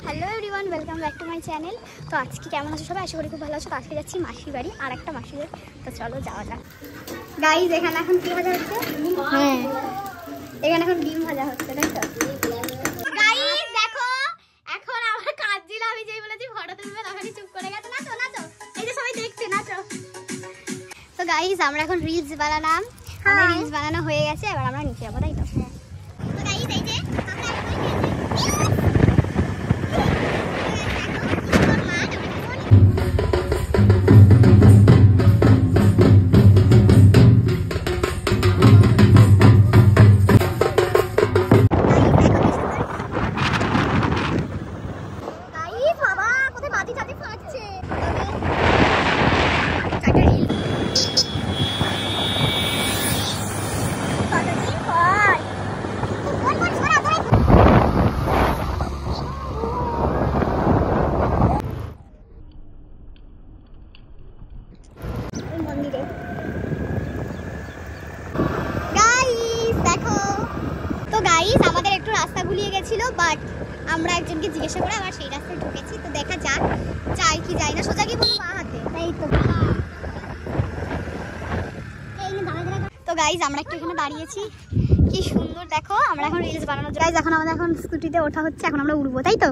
Hello everyone, welcome back to my channel. তো আজকে কেমন আছো সবাই? আশা করি খুব ভালো আছো। তো আজকে যাচ্ছি মাসির বাড়ি, আর একটা মাসির বাড়ি। তো চলো যাওয়া যাক। গাইজ, এখানে এখন কি ভাজা হচ্ছে? হ্যাঁ, এখানে এখন ডিম ভাজা হচ্ছে, তাই তো? গাইজ দেখো, এখন আমার কাজ ছিল, আমি যেই বলেছি ফটো তুলবে তখনই চুপ করে গেছে। নাচো নাচো, এই যে সবাই দেখছে, নাচো। তো গাইজ, আমরা এখন রিলস বানালাম, রিলস বানানো হয়ে গেছে, এবার আমরা নিচে যাবো, তাই তো? তো গাইজ, এই যে আমরা মন্দিরে। গাইস দেখো, তো গাইস আমাদের একটু রাস্তা গুলিয়ে গেছিল, বাট আমরা একজনকে জিজ্ঞাসা করে আবার সেই রাস্তায় ঢুকেছি। তো দেখা যাক যাই কি যাই না। সোজা কি বলবো, মা হাতে, তাই তো। তো গাইস আমরা একটু এখানে দাঁড়িয়েছি, কি সুন্দর দেখো। আমরা এখন রিলস বানানো। গাইস এখন আমাদের স্কুটিতে ওঠা হচ্ছে, এখন আমরা উঠবো, তাই তো?